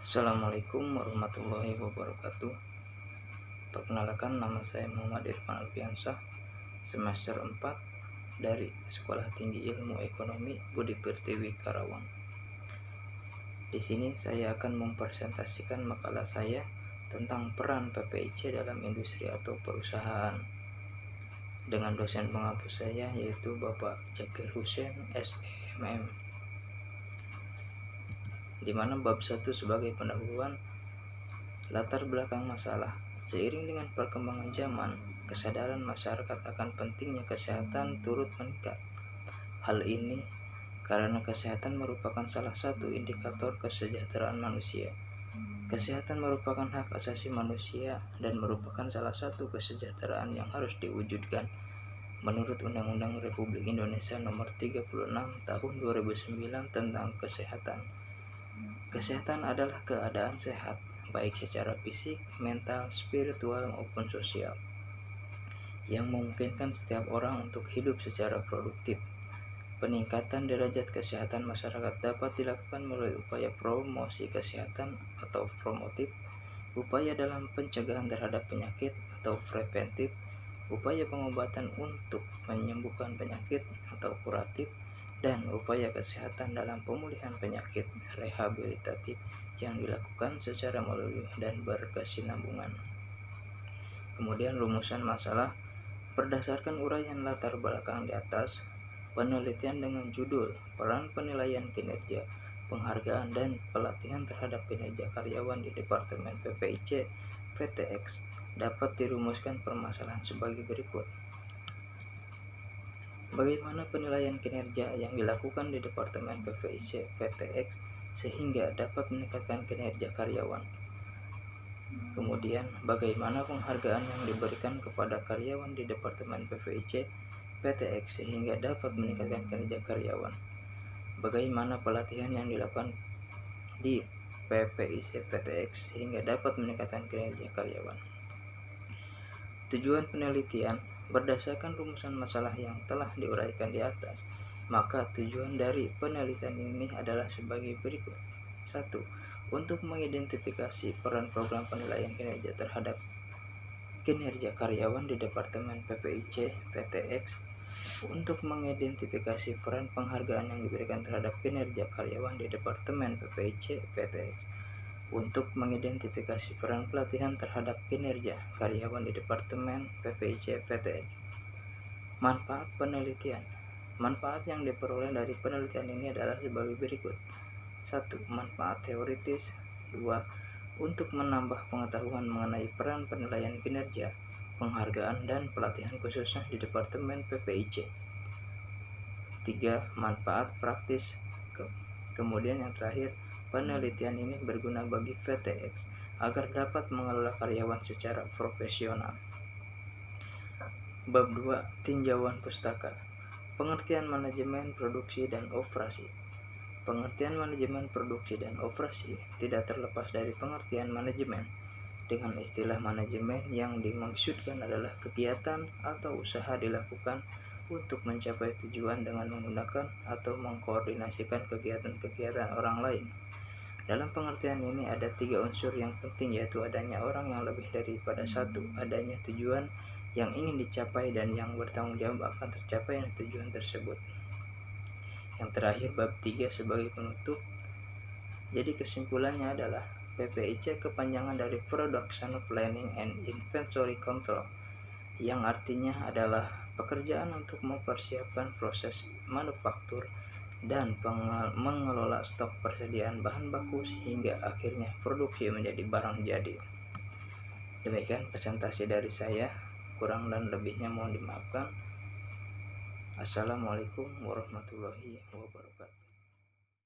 Assalamualaikum warahmatullahi wabarakatuh. Perkenalkan, nama saya Muhammad Irfan Alfiansyah, semester 4 dari Sekolah Tinggi Ilmu Ekonomi Budi Pertiwi Karawang. Di sini saya akan mempresentasikan makalah saya tentang peran PPIC dalam industri atau perusahaan dengan dosen penghapus saya, yaitu Bapak Zakir Hussein SEMM, di mana bab 1 sebagai pendahuluan latar belakang masalah. Seiring dengan perkembangan zaman, kesadaran masyarakat akan pentingnya kesehatan turut meningkat. Hal ini karena kesehatan merupakan salah satu indikator kesejahteraan manusia. Kesehatan merupakan hak asasi manusia dan merupakan salah satu kesejahteraan yang harus diwujudkan menurut Undang-Undang Republik Indonesia Nomor 36 Tahun 2009 tentang kesehatan. Kesehatan adalah keadaan sehat, baik secara fisik, mental, spiritual, maupun sosial, yang memungkinkan setiap orang untuk hidup secara produktif. Peningkatan derajat kesehatan masyarakat dapat dilakukan melalui upaya promosi kesehatan atau promotif, upaya dalam pencegahan terhadap penyakit atau preventif, upaya pengobatan untuk menyembuhkan penyakit atau kuratif, dan upaya kesehatan dalam pemulihan penyakit rehabilitatif yang dilakukan secara melalui dan berkesinambungan. Kemudian rumusan masalah berdasarkan uraian latar belakang di atas. Penelitian dengan judul Peran Penilaian Kinerja, Penghargaan dan Pelatihan Terhadap Kinerja Karyawan di Departemen PPIC PTX dapat dirumuskan permasalahan sebagai berikut. Bagaimana penilaian kinerja yang dilakukan di Departemen PPIC PTX sehingga dapat meningkatkan kinerja karyawan? Kemudian, bagaimana penghargaan yang diberikan kepada karyawan di Departemen PPIC PTX sehingga dapat meningkatkan kinerja karyawan? Bagaimana pelatihan yang dilakukan di PPIC PTX sehingga dapat meningkatkan kinerja karyawan? Tujuan penelitian berdasarkan rumusan masalah yang telah diuraikan di atas, maka tujuan dari penelitian ini adalah sebagai berikut. 1. Untuk mengidentifikasi peran program penilaian kinerja terhadap kinerja karyawan di Departemen PPIC PTX, untuk mengidentifikasi peran penghargaan yang diberikan terhadap kinerja karyawan di Departemen PPIC PTX, untuk mengidentifikasi peran pelatihan terhadap kinerja karyawan di Departemen PPIC PTX. Manfaat penelitian. Manfaat yang diperoleh dari penelitian ini adalah sebagai berikut. 1. Manfaat teoritis. 2. Untuk menambah pengetahuan mengenai peran penilaian kinerja, penghargaan, dan pelatihan khususnya di Departemen PPIC. 3. Manfaat praktis. Kemudian yang terakhir, penelitian ini berguna bagi PTX agar dapat mengelola karyawan secara profesional. Bab 2. Tinjauan pustaka. Pengertian manajemen produksi dan operasi. Pengertian manajemen produksi dan operasi tidak terlepas dari pengertian manajemen. Dengan istilah manajemen, yang dimaksudkan adalah kegiatan atau usaha dilakukan untuk mencapai tujuan dengan menggunakan atau mengkoordinasikan kegiatan-kegiatan orang lain. Dalam pengertian ini ada 3 unsur yang penting, yaitu adanya orang yang lebih daripada satu, adanya tujuan yang ingin dicapai, dan yang bertanggung jawab akan tercapainya tujuan tersebut. Yang terakhir, bab 3 sebagai penutup. Jadi kesimpulannya adalah PPIC kepanjangan dari Production Planning and Inventory Control, yang artinya adalah pekerjaan untuk mempersiapkan proses manufaktur dan mengelola stok persediaan bahan baku sehingga akhirnya produksi menjadi barang jadi. Demikian presentasi dari saya, kurang dan lebihnya mohon dimaafkan. Assalamualaikum warahmatullahi wabarakatuh.